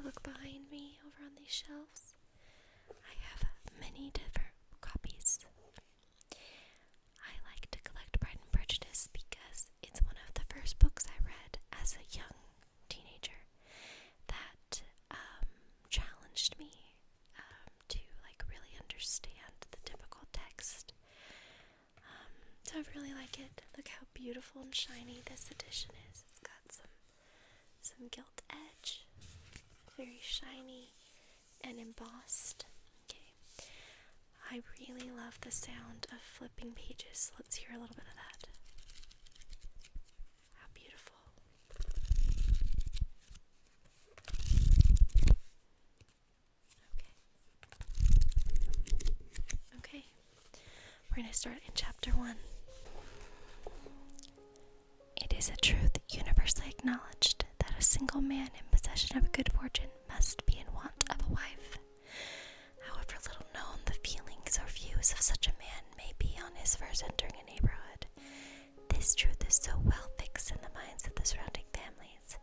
look behind me over on these shelves, I have many different copies. I like to collect Pride and Prejudice because it's one of the first books I read as a young teenager that challenged me to really understand the difficult text. So I really like it. Look how beautiful and shiny this edition is. It's got some gilt edge, very shiny and embossed. Okay, I really love the sound of flipping pages. Let's hear a little bit of that. How beautiful. Okay, we're going to start in chapter 1. It is a truth universally acknowledged that a single man in possession of a good fortune must be in want of a wife. However little known the feelings or views of such a man may be on his first entering a neighborhood, this truth is so well fixed in the minds of the surrounding families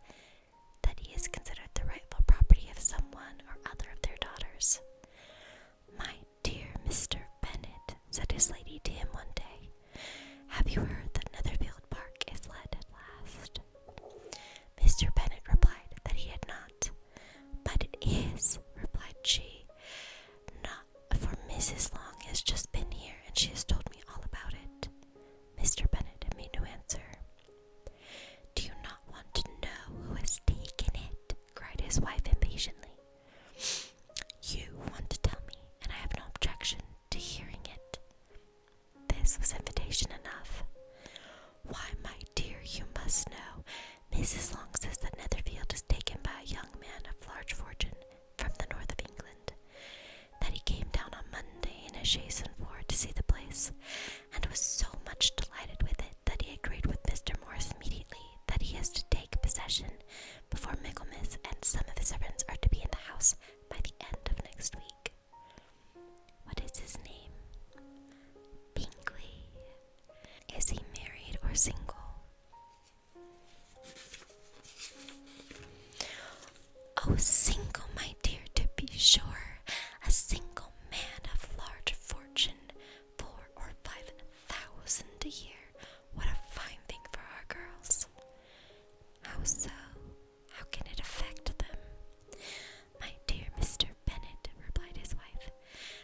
that he is considered the rightful property of someone or other of their daughters. "My dear Mr. Bennet," said his lady to him one day, "have you heard that Netherfield Park is let at last?" Mr. Bennet replied that he had not. "But it is," replied she, "not for Mrs. Long has just been here, and she has told me all about it." Mr. Bennet made no answer. "Do you not want to know who has taken it?" cried his wife impatiently. "You want to tell me, and I have no objection to hearing it." This was invitation enough. "Why, my dear, you must know. Mrs. Long says that Netherfield is taken by a young man of large fortune from the north of England, that he came down on Monday in a chaise and four to see the place, and was so much delighted with it that he agreed with Mr. Morris immediately that he is to take possession before Michaelmas, and some of his servants are to be in the house by the end of next week." "What is his name?" "Bingley." "Is he married or single?" "Oh, single, my dear, to be sure. A single man of large fortune, 4,000 or 5,000 a year. What a fine thing for our girls." "How so? How can it affect them?" "My dear Mr. Bennet," replied his wife,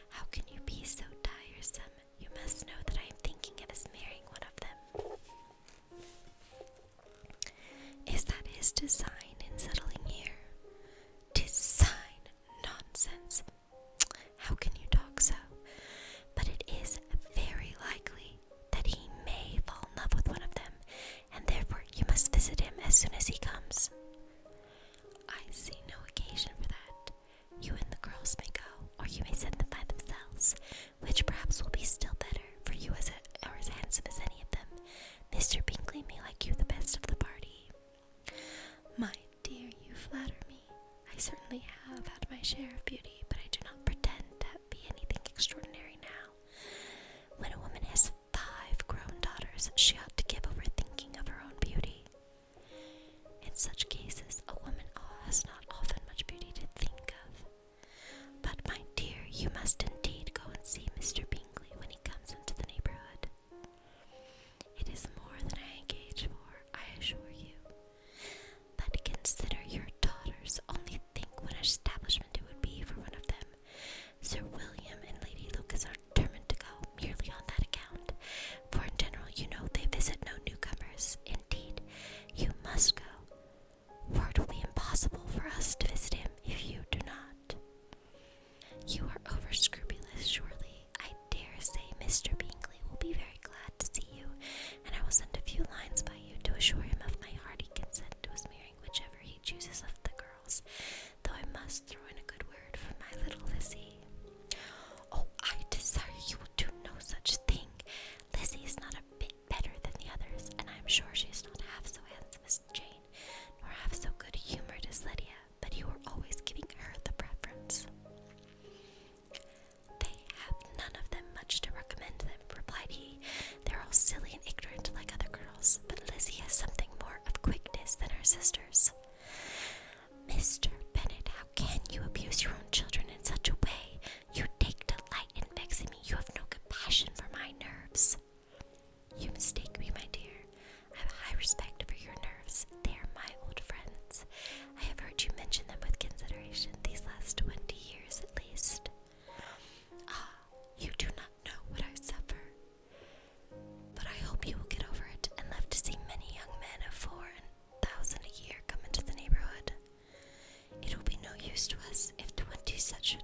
"how can you be so tiresome? You must know that I am thinking of his marrying one of them." "Is that his design in settling here?" "Design? Nonsense! How can you talk so? But it is very likely that he may fall in love with one of them, and therefore you must visit him as soon as he comes." "I see no occasion for that. You and the girls may go, or you may send them by themselves, which perhaps will be still better, for you are as handsome as any of them. Mr. Bingley may like you the best of the party." "My dear, you flatter me. I certainly have had my share of beauty, but I do not pretend to be anything extraordinary now. When a woman has 5 grown daughters, she ought to give over thinking of her own beauty. In such cases, a woman has not often much beauty to think of. But, my dear, you must indeed go and see Mr. Bingley when he comes into the neighborhood. It is more than I engage for, I assure you. But consider your daughters. Only think what an establishment it would be for one of them. Sir William and Lady Lucas are determined to go merely on that account, for in general, you know, they visit no newcomers. Indeed, you must go, for it will be impossible for us to visit him if you do not. You are over scrupulous, surely. I dare say Mr. Bingley will be very glad to see you, and I will send a few lines by you to assure him of my hearty consent to his marrying whichever he chooses of the girls, though I must throw in a good word for my little Lizzie." "Oh, I desire you will do no such thing. Lizzie is not a bit better than the others, and I am sure she is not half so handsome as Jane, nor half so good-humoured as Lydia, but you are always giving her the preference." "They have none of them much to recommend them," replied he. "They're all silly and ignorant like other girls, but Lizzie has something more of quickness than her sisters." "Mr. Bennet, how can you abuse your own children in such a way? You take delight in vexing me. You have no compassion for my nerves. You mistake me, my dear. I have high respect for your nerves. They are my old friends. I have heard you mention them with consideration these last 20 years at least. Ah, you do not know what I suffer. But I hope you will get over it and live to see many young men of 4,000 a year come into the neighborhood. It will be no use to us if 20 such